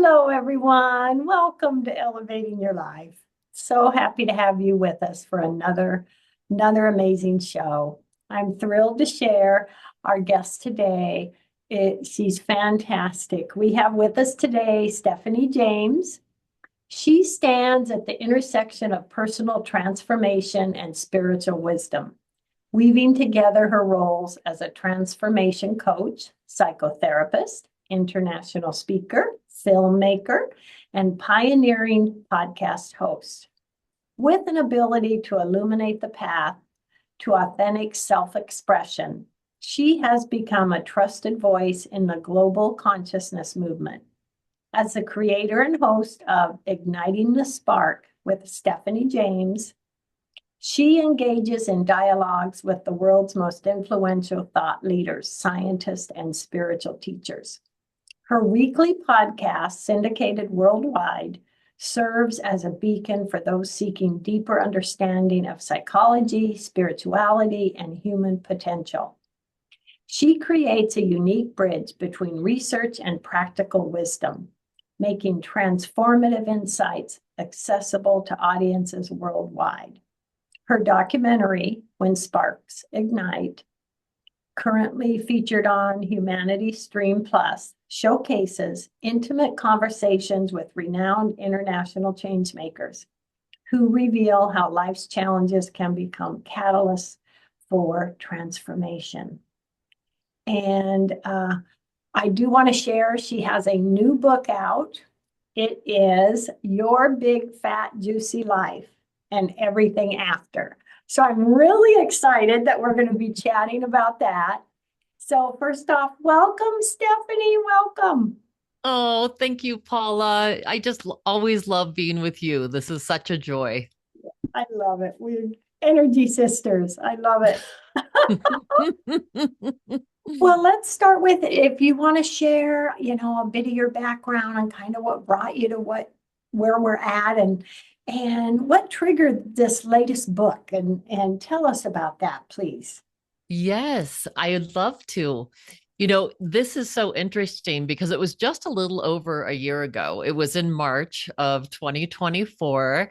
Hello, everyone. Welcome to Elevating Your Life. So happy to have you with us for another amazing show. I'm thrilled to share our guest today. She's fantastic. We have with us today Stephanie James. She stands at the intersection of personal transformation and spiritual wisdom, weaving together her roles as a transformation coach, psychotherapist, international speaker, filmmaker, and pioneering podcast host. With an ability to illuminate the path to authentic self expression, she has become a trusted voice in the global consciousness movement. As the creator and host of Igniting the Spark with Stephanie James, she engages in dialogues with the world's most influential thought leaders, scientists, and spiritual teachers. Her weekly podcast, syndicated worldwide, serves as a beacon for those seeking deeper understanding of psychology, spirituality, and human potential. She creates a unique bridge between research and practical wisdom, making transformative insights accessible to audiences worldwide. Her documentary, When Sparks Ignite, currently featured on Humanity Stream Plus, showcases intimate conversations with renowned international changemakers who reveal how life's challenges can become catalysts for transformation. And I do want to share, she has a new book out. It is Your Big Fat Juicy Life and Everything After. So I'm really excited that we're going to be chatting about that. So first off, welcome, Stephanie. Welcome. Oh, thank you, Paula. I just always love being with you. This is such a joy. I love it. We're energy sisters. I love it. Well, let's start with if you want to share, a bit of your background and kind of what brought you to where we're at and what triggered this latest book and tell us about that, please. Yes, I'd love to. This is so interesting because it was just a little over a year ago. It was in March of 2024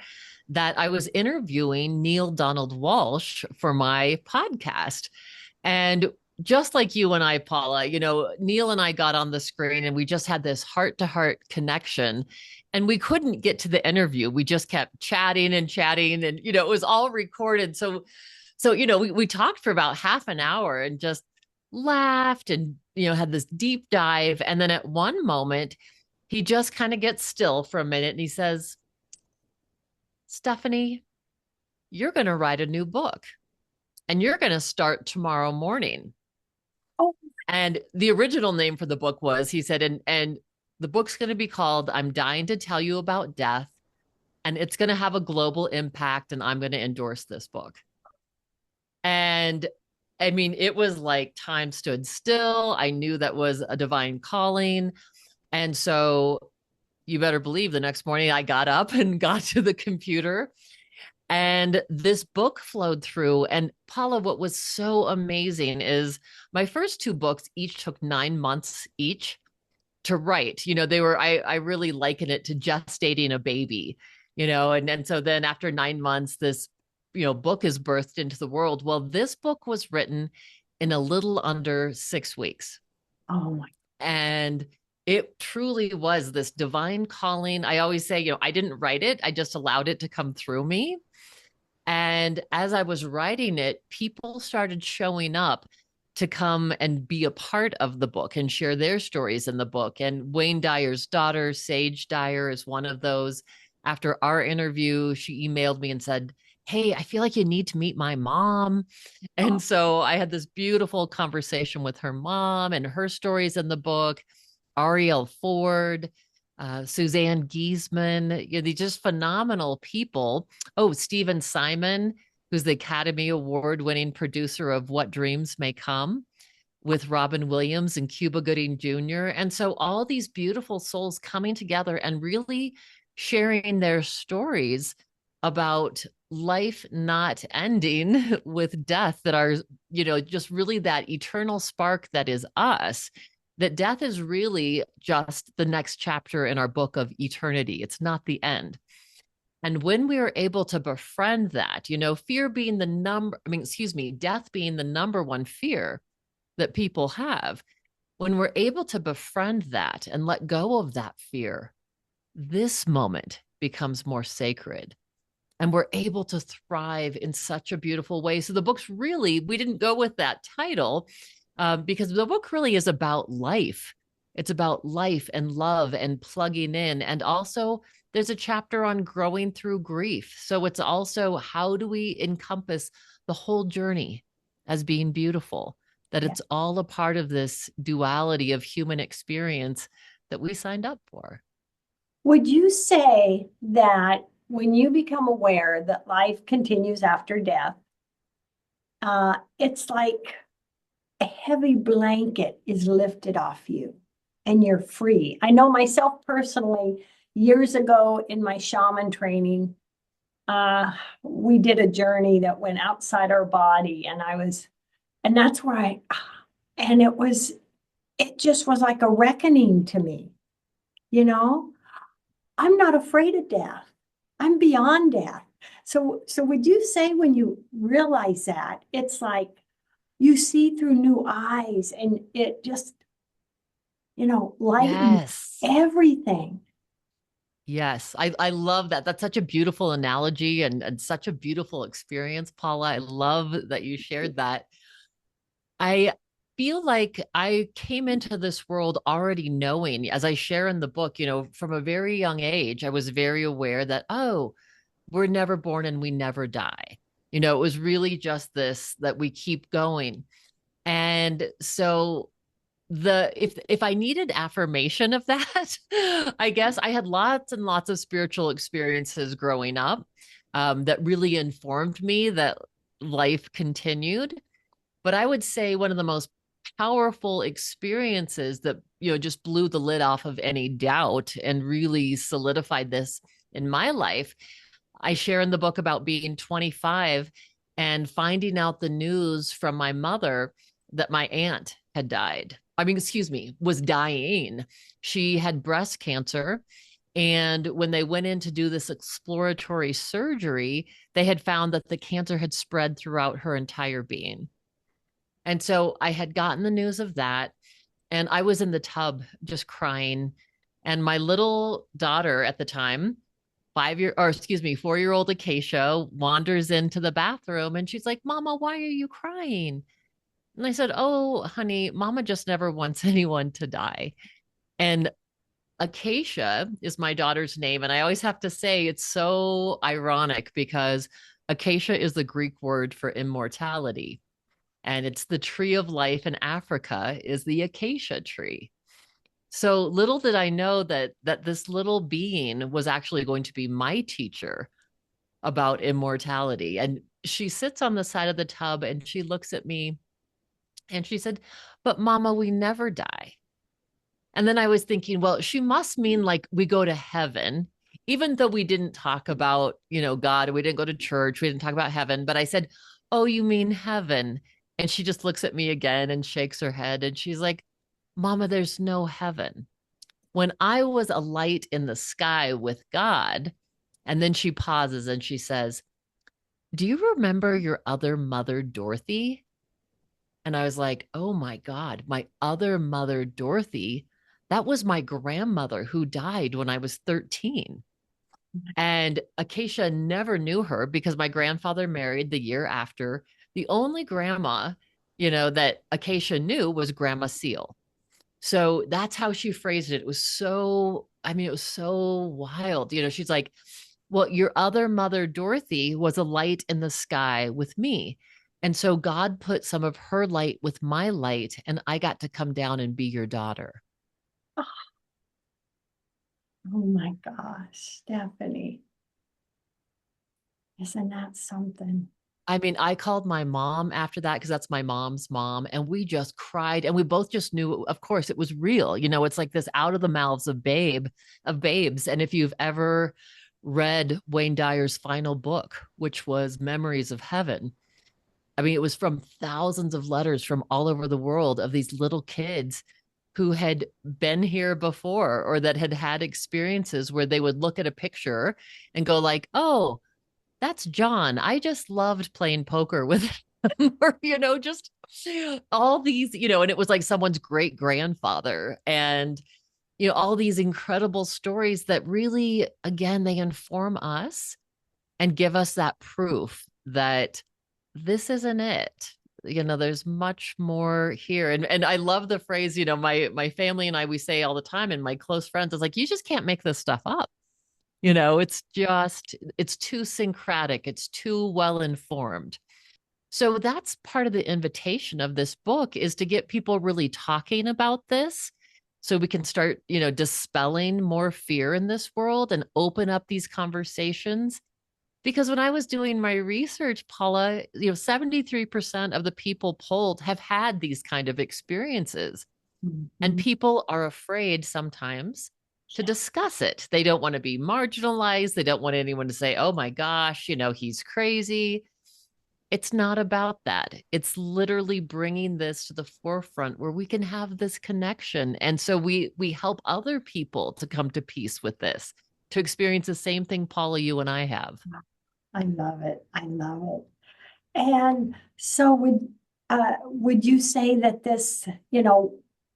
that I was interviewing Neil Donald Walsh for my podcast. And just like you and I, Paula, Neil and I got on the screen and we just had this heart to heart connection. And we couldn't get to the interview. We just kept chatting and chatting, and it was all recorded. So we talked for about half an hour and just laughed and had this deep dive. And then at one moment, he just kind of gets still for a minute and he says, Stephanie, you're going to write a new book and you're going to start tomorrow morning. Oh, And the original name for the book was, he said, and the book's going to be called I'm Dying to Tell You About Death, and it's going to have a global impact, and I'm going to endorse this book. And I mean, it was like time stood still. I knew that was a divine calling. And so you better believe the next morning I got up and got to the computer and this book flowed through. And Paula, what was so amazing is my first two books each took 9 months each to write. I really liken it to gestating a baby, and so then after 9 months, this, book is birthed into the world. Well, this book was written in a little under 6 weeks. oh my. And it truly was this divine calling. I always say, I didn't write it, I just allowed it to come through me. And as I was writing it, people started showing up to come and be a part of the book and share their stories in the book. And Wayne Dyer's daughter, Sage Dyer, is one of those. After our interview, she emailed me and said, Hey, I feel like you need to meet my mom. Oh, And so I had this beautiful conversation with her mom and her stories in the book. Ariel Ford, Suzanne Giesman, these just phenomenal people. Oh, Stephen Simon, who's the Academy Award winning producer of What Dreams May Come with Robin Williams and Cuba Gooding Jr. And so all these beautiful souls coming together and really sharing their stories about life not ending with death, that are, just really that eternal spark that is us. that death is really just the next chapter in our book of eternity. It's not the end. And when we are able to befriend that, fear being death being the number one fear that people have, when we're able to befriend that and let go of that fear, this moment becomes more sacred and we're able to thrive in such a beautiful way. So the book's really, we didn't go with that title because the book really is about life. It's about life and love and plugging in. And also, there's a chapter on growing through grief. So it's also how do we encompass the whole journey as being beautiful, that Yeah. it's all a part of this duality of human experience that we signed up for. Would you say that when you become aware that life continues after death, it's like a heavy blanket is lifted off you and you're free? I know myself personally, years ago in my shaman training, we did a journey that went outside our body, and that's where and it just was like a reckoning to me, you know? I'm not afraid of death. I'm beyond death. So would you say when you realize that, it's like you see through new eyes and it just, lightens Yes. everything. Yes, I love that. That's such a beautiful analogy and such a beautiful experience, Paula. I love that you shared that. I feel like I came into this world already knowing, as I share in the book, from a very young age, I was very aware that, oh, we're never born and we never die. It was really just this that we keep going. And so if I needed affirmation of that, I guess I had lots and lots of spiritual experiences growing up that really informed me that life continued. But I would say one of the most powerful experiences that just blew the lid off of any doubt and really solidified this in my life. I share in the book about being 25 and finding out the news from my mother that my aunt had died. I mean, excuse me, was dying. She had breast cancer. And when they went in to do this exploratory surgery, they had found that the cancer had spread throughout her entire being. And so I had gotten the news of that. And I was in the tub just crying. And my little daughter at the time, 4-year-old Acacia wanders into the bathroom and she's like, Mama, why are you crying? And I said, Oh, honey, Mama just never wants anyone to die. And Acacia is my daughter's name. And I always have to say it's so ironic because Acacia is the Greek word for immortality. And it's the tree of life in Africa is the acacia tree. So little did I know that this little being was actually going to be my teacher about immortality. And she sits on the side of the tub and she looks at me and she said, But Mama, we never die. And then I was thinking, well, she must mean like we go to heaven, even though we didn't talk about, God, we didn't go to church, we didn't talk about heaven. But I said, Oh, you mean heaven? And she just looks at me again and shakes her head. And she's like, Mama, there's no heaven. When I was a light in the sky with God, and then she pauses and she says, Do you remember your other mother, Dorothy? And I was like, Oh my God, my other mother, Dorothy, that was my grandmother who died when I was 13. And Acacia never knew her because my grandfather married the year after. The only grandma, that Acacia knew was Grandma Seal. So that's how she phrased it. It was so, I mean, it was so wild. She's like, Well, your other mother, Dorothy, was a light in the sky with me. And so God put some of her light with my light, and I got to come down and be your daughter. Oh my gosh, Stephanie, isn't that something? I mean, I called my mom after that because that's my mom's mom, and we just cried, and we both just knew, of course, it was real. It's like this out of the mouths of babes. And if you've ever read Wayne Dyer's final book, which was Memories of Heaven, I mean, it was from thousands of letters from all over the world of these little kids who had been here before or that had had experiences where they would look at a picture and go like, oh, that's John. I just loved playing poker with him. Or, just all these, and it was like someone's great grandfather. And, all these incredible stories that really, again, they inform us and give us that proof that this isn't it. There's much more here. And I love the phrase, my family and I, we say all the time, and my close friends is like, you just can't make this stuff up. It's too syncretic, it's too well informed. So that's part of the invitation of this book, is to get people really talking about this so we can start, dispelling more fear in this world and open up these conversations. Because when I was doing my research, Paula, 73% of the people polled have had these kind of experiences. And Mhm. people are afraid sometimes to discuss it. They don't want to be marginalized. They don't want anyone to say, oh my gosh, he's crazy. It's not about that. It's literally bringing this to the forefront where we can have this connection. And so we help other people to come to peace with this, to experience the same thing, Paula, you and I have. I love it. I love it. And so would you say that this,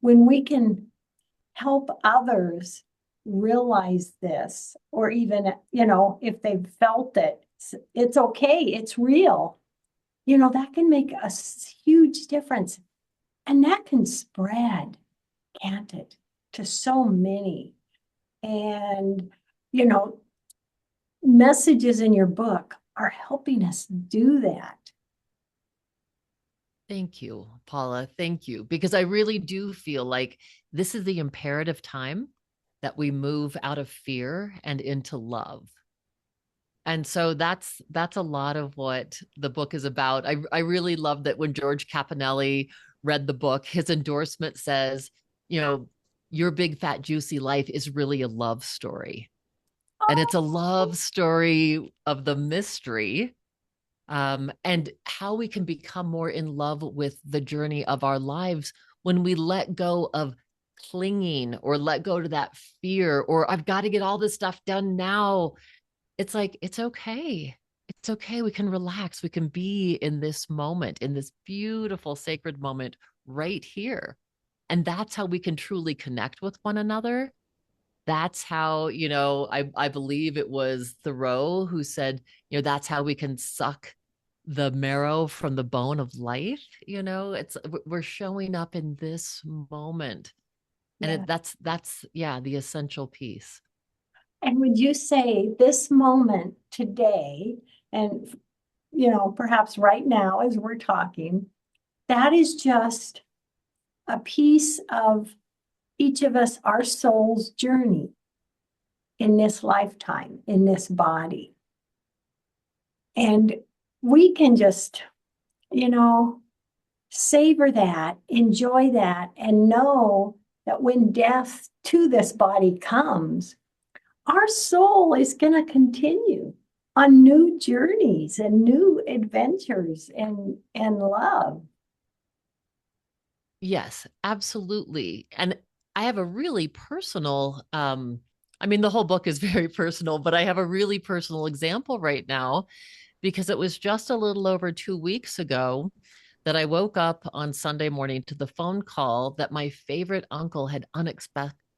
when we can help others realize this, or even, if they've felt it, it's okay, it's real, that can make a huge difference. And that can spread, can't it, to so many. And, you know, messages in your book are helping us do that. Thank you, Paula. Thank you. Because I really do feel like this is the imperative time that we move out of fear and into love. And so that's a lot of what the book is about. I really love that when George Caponelli read the book, his endorsement says, your big fat juicy life is really a love story. And it's a love story of the mystery, and how we can become more in love with the journey of our lives when we let go of clinging or let go to that fear, or I've got to get all this stuff done now. It's like, it's okay. It's okay. We can relax. We can be in this moment, in this beautiful sacred moment right here. And that's how we can truly connect with one another. That's how, I believe it was Thoreau who said, that's how we can suck the marrow from the bone of life. We're showing up in this moment. And Yeah. that's yeah, the essential piece. And would you say this moment today, and perhaps right now as we're talking, that is just a piece of each of us, our soul's journey in this lifetime, in this body. And we can just, savor that, enjoy that, and know that when death to this body comes, our soul is going to continue on new journeys and new adventures and love. Yes, absolutely. And I have a really personal, I mean, the whole book is very personal, but I have a really personal example right now, because it was just a little over 2 weeks ago that I woke up on Sunday morning to the phone call that my favorite uncle had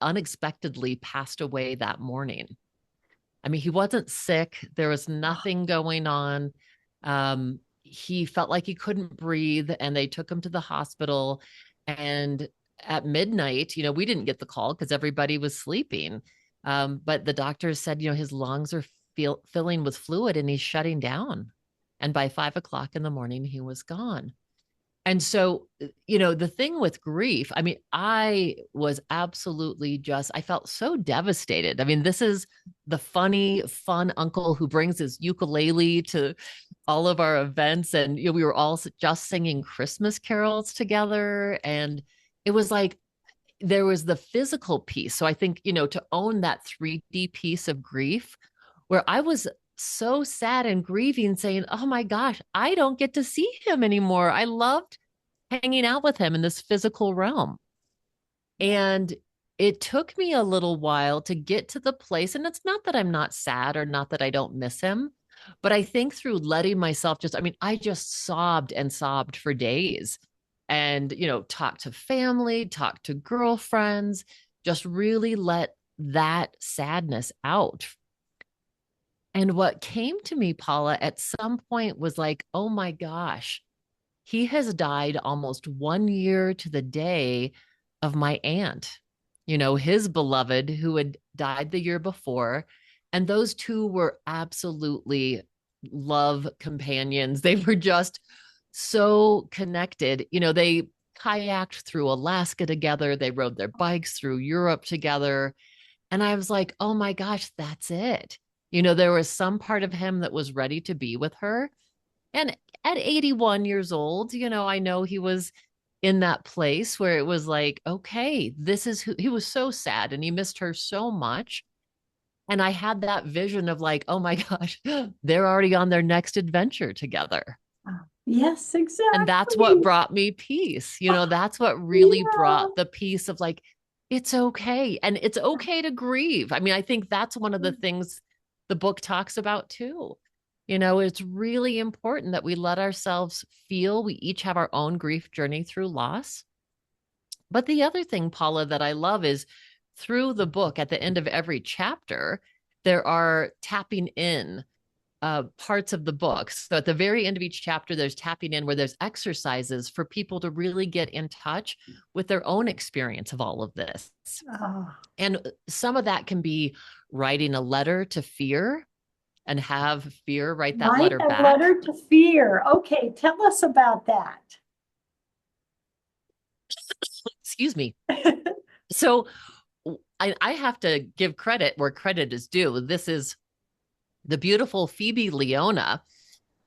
unexpectedly passed away that morning. I mean, he wasn't sick. There was nothing going on. He felt like he couldn't breathe, and they took him to the hospital. And at midnight, we didn't get the call because everybody was sleeping. But the doctors said, his lungs are filling with fluid and he's shutting down. And by 5 o'clock in the morning, he was gone. And so, the thing with grief, I mean, I was absolutely I felt so devastated. I mean, this is the funny, fun uncle who brings his ukulele to all of our events. And, we were all just singing Christmas carols together. And it was like, there was the physical piece. So I think, to own that 3D piece of grief, where I was so sad and grieving, saying, oh my gosh, I don't get to see him anymore. I loved hanging out with him in this physical realm. And it took me a little while to get to the place. And it's not that I'm not sad or not that I don't miss him, but I think through letting myself just, I mean, I just sobbed and sobbed for days and, talked to family, talked to girlfriends, just really let that sadness out. And what came to me, Paula, at some point was like, oh my gosh, he has died almost 1 year to the day of my aunt, his beloved who had died the year before. And those two were absolutely love companions. They were just so connected. They kayaked through Alaska together, they rode their bikes through Europe together. And I was like, oh my gosh, that's it. There was some part of him that was ready to be with her. And at 81 years old, I know he was in that place where it was like, okay, this is who he was. So sad and he missed her so much. And I had that vision of like, oh my gosh, they're already on their next adventure together. Yes, And that's what exactly. brought me peace. That's what really Yeah. brought the peace of like, it's okay. And it's okay to grieve. I mean, I think that's one of the things the book talks about too. It's really important that we let ourselves feel. We each have our own grief journey through loss. But the other thing, Paula, that I love is through the book, at the end of every chapter, there are tapping in parts of the book. So at the very end of each chapter, there's tapping in where there's exercises for people to really get in touch with their own experience of all of this. Oh, And some of that can be writing a letter to fear and have fear write that write letter a back. letter to fear. Okay, tell us about that. Excuse me. So I have to give credit where credit is due. This is the beautiful Phoebe Leona,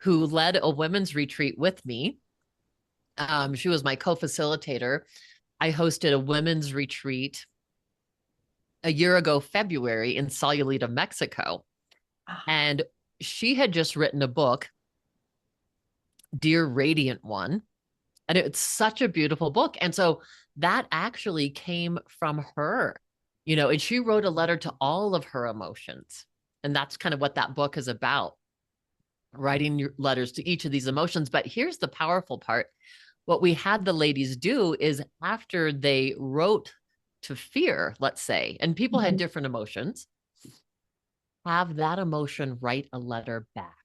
who led a women's retreat with me. She was my co-facilitator. I hosted a women's retreat a year ago, February, in Sayulita, Mexico. And she had just written a book, Dear Radiant One. And it's such a beautiful book. And so that actually came from her, and she wrote a letter to all of her emotions. And that's kind of what that book is about, writing your letters to each of these emotions. But here's the powerful part. What we had the ladies do is after they wrote to fear, let's say, and people had different emotions, have that emotion write a letter back.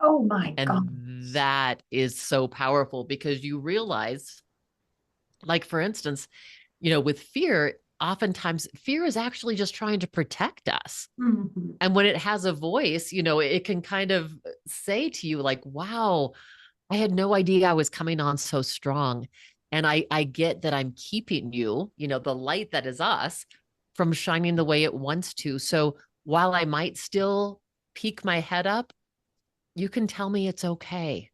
Oh my God. And that is so powerful because you realize, like, for instance, with fear, oftentimes fear is actually just trying to protect us. Mhm. And when it has a voice, it can kind of say to you, like, wow, I had no idea I was coming on so strong. And I get that I'm keeping you, the light that is us, from shining the way it wants to. So while I might still peek my head up, you can tell me it's okay.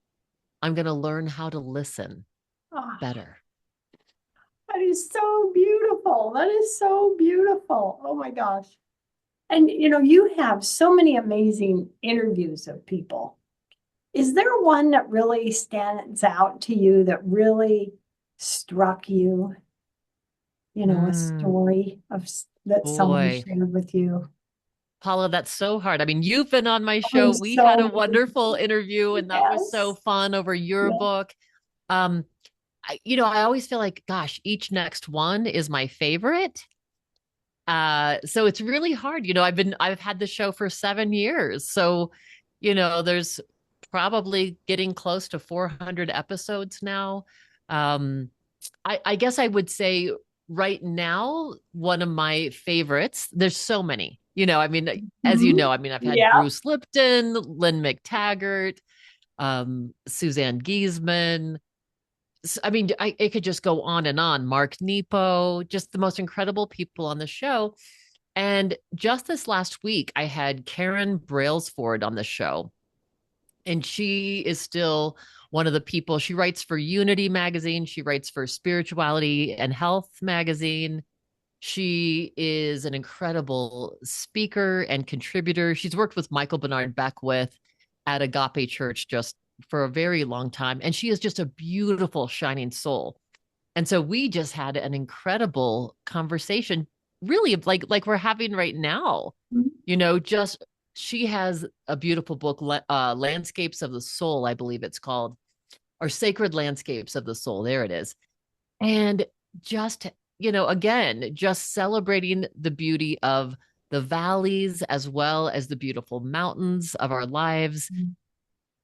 I'm going to learn how to listen Oh, better. that is so beautiful. That is so beautiful. Oh my gosh. And you have so many amazing interviews of people. Is there one that really stands out to you that really struck you? A Mm, story that someone boy. shared with you. Paula, that's so hard. I mean, you've been on my Oh, show. We had so a wonderful interview, and that was so yes. fun over your Yeah. book. Um, I always feel like, gosh, each next one is my favorite. So it's really hard. I've had the show for 7 years. So, there's probably getting close to 400 episodes now. Um, I guess I would say right now, one of my favorites, there's so many, I mean, as you Mhm. know, I mean, I've had Yeah. Bruce Lipton, Lynn McTaggart, Suzanne Giesman. I mean, it could just go on and on. Mark Nepo, just the most incredible people on the show. And just this last week, I had Karen Brailsford on the show. And she is still one of the people. She writes for Unity magazine, she writes for Spirituality and Health magazine. She is an incredible speaker and contributor. She's worked with Michael Bernard Beckwith at Agape Church just for a very long time. And she is just a beautiful, shining soul. And so we just had an incredible conversation, really like we're having right now. Just she has a beautiful book, Landscapes of the Soul, I believe it's called, or Sacred Landscapes of the Soul. There it is. And just, again, just celebrating the beauty of the valleys as well as the beautiful mountains of our lives,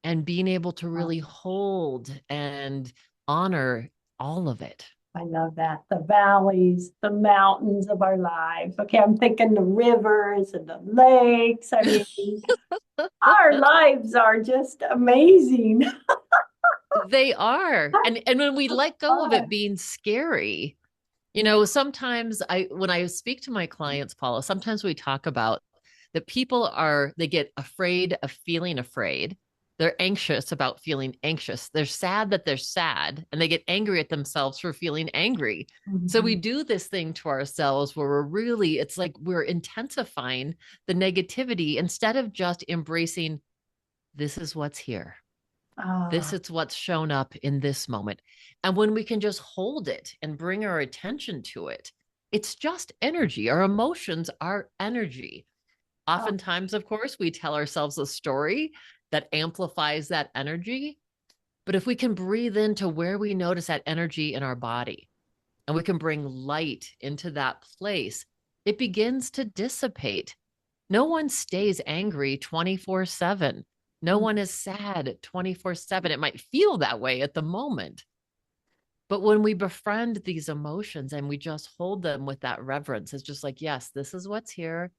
and being able to really hold and honor all of it. I love that. The valleys, the mountains of our lives. Okay, I'm thinking the rivers and the lakes. I mean, our lives are just amazing. They are. And when we let go of it being scary, sometimes when I speak to my clients, Paula, sometimes we talk about that they get afraid of feeling afraid. They're anxious about feeling anxious. They're sad that they're sad, and they get angry at themselves for feeling angry. So we do this thing to ourselves where it's like we're intensifying the negativity instead of just embracing, this is what's here. This is what's shown up in this moment. And when we can just hold it and bring our attention to it, it's just energy. Our emotions are energy. Oftentimes, of course, we tell ourselves a story that amplifies that energy. But if we can breathe into where we notice that energy in our body, and we can bring light into that place, it begins to dissipate. No one stays angry 24/7. No one is sad 24/7. It might feel that way at the moment. But when we befriend these emotions and we just hold them with that reverence, it's just like, yes, this is what's here.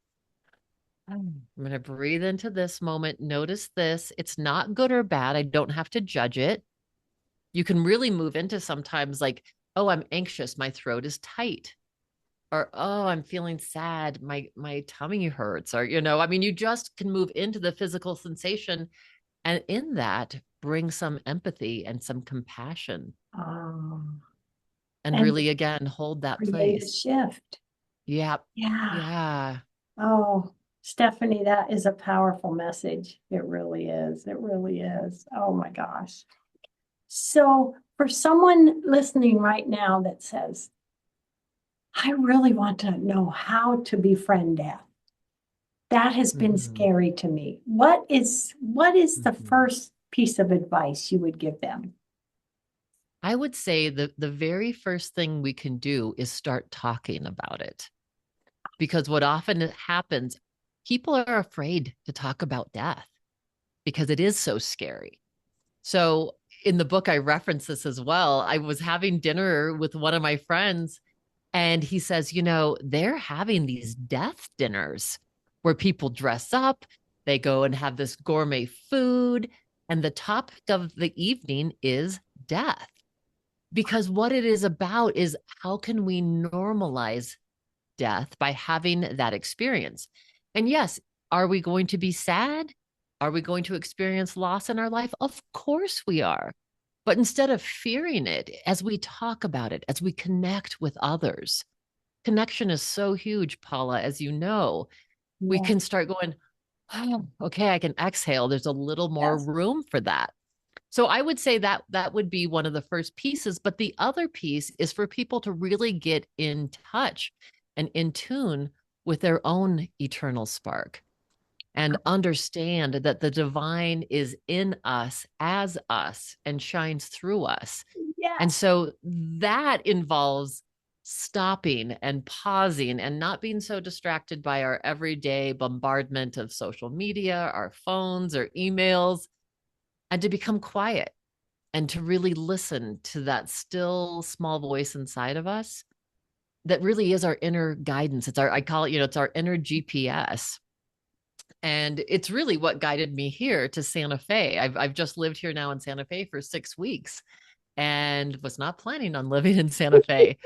I'm going to breathe into this moment. Notice this. It's not good or bad. I don't have to judge it. You can really move into sometimes like, oh, I'm anxious. My throat is tight. Or, oh, I'm feeling sad. My tummy hurts. Or, you just can move into the physical sensation, and in that bring some empathy and some compassion. And really, again, hold that create a place. shift. Yeah. Yeah. Yeah. Oh, Stephanie, that is a powerful message. It really is. It really is. Oh my gosh. So for someone listening right now that says, I really want to know how to befriend death. That has been scary to me. What is the first piece of advice you would give them? I would say the very first thing we can do is start talking about it. Because what often happens, people are afraid to talk about death because it is so scary. So in the book, I reference this as well. I was having dinner with one of my friends, and he says, they're having these death dinners where people dress up, they go and have this gourmet food, and the topic of the evening is death. Because what it is about is, how can we normalize death by having that experience? And yes, are we going to be sad? Are we going to experience loss in our life? Of course we are. But instead of fearing it, as we talk about it, as we connect with others, connection is so huge, Paula, as you know. We Yeah. can start going, oh, okay, I can exhale. There's a little more Yes. room for that. So I would say that would be one of the first pieces. But the other piece is for people to really get in touch and in tune with their own eternal spark, and understand that the divine is in us, as us, and shines through us. And Yes. so that involves stopping and pausing and not being so distracted by our everyday bombardment of social media, our phones, or emails, and to become quiet and to really listen to that still small voice inside of us that really is our inner guidance. I call it, it's our inner GPS. And it's really what guided me here to Santa Fe. I've just lived here now in Santa Fe for 6 weeks, and was not planning on living in Santa Fe.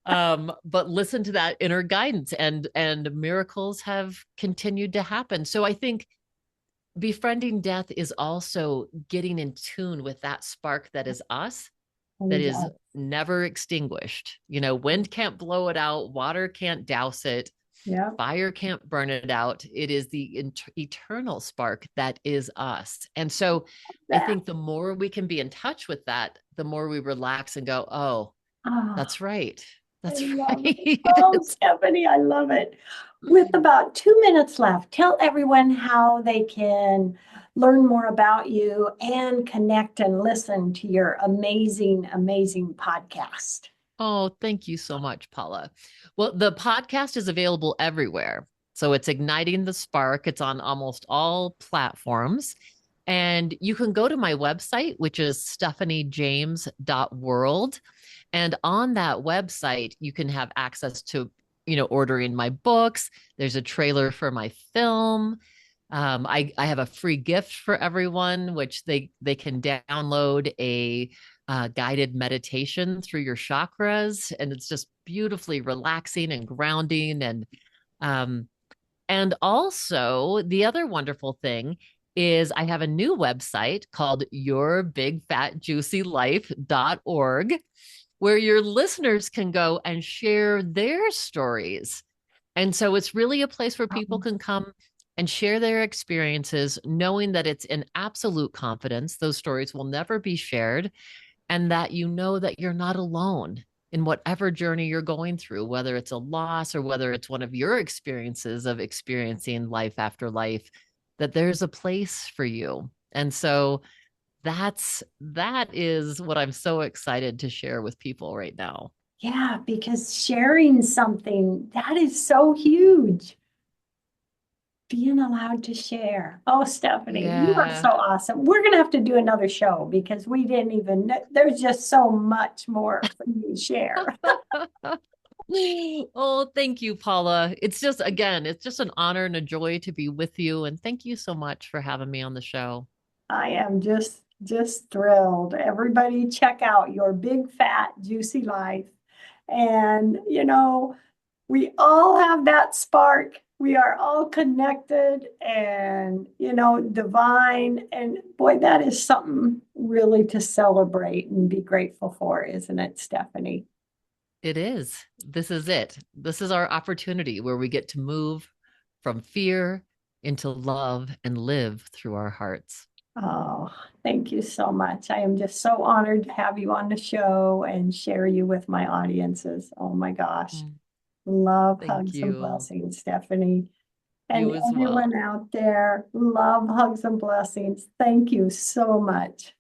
But listen to that inner guidance, and miracles have continued to happen. So I think befriending death is also getting in tune with that spark that is us, that is never extinguished. Wind can't blow it out, water can't douse it, Yeah. fire can't burn it out. It is the eternal spark that is us. And so I think the more we can be in touch with that, the more we relax and go, oh, Ah, That's right. I That's love it. Oh, right. Stephanie, I love it. With about 2 minutes left, tell everyone how they can learn more about you and connect and listen to your amazing, amazing podcast. Oh, thank you so much, Paula. Well, the podcast is available everywhere. So it's Igniting the Spark. It's on almost all platforms. And you can go to my website, which is stephaniejames.world. And on that website, you can have access to, ordering my books. There's a trailer for my film. I have a free gift for everyone, which they can download a guided meditation through your chakras, and it's just beautifully relaxing and grounding. Um, and also the other wonderful thing is I have a new website called yourbigfatjuicylife.org where your listeners can go and share their stories. And so it's really a place where people Um, can come and share their experiences, knowing that it's in absolute confidence. Those stories will never be shared, and that you know that you're not alone in whatever journey you're going through, whether it's a loss or whether it's one of your experiences of experiencing life after life, that there's a place for you. And so that is what I'm so excited to share with people right now. yeah, because sharing something that is so huge. Being allowed to share. Oh, Stephanie, you are Yeah. so awesome. We're going to have to do another show because we didn't even know. There's just so much more for you to share. Oh, thank you, Paula. It's just an honor and a joy to be with you. And thank you so much for having me on the show. I am just thrilled. Everybody check out Your Big Fat Juicy Life. And we all have that spark. We are all connected and divine. And boy, that is something really to celebrate and be grateful for, isn't it, Stephanie? It is. This is it. This is our opportunity where we get to move from fear into love and live through our hearts. Oh, thank you so much. I am just so honored to have you on the show and share you with my audiences. Oh my gosh. Mm, Love, thank hugs, and you. blessings, Stephanie. And You as everyone well. out there, love, hugs, and blessings. Thank you so much.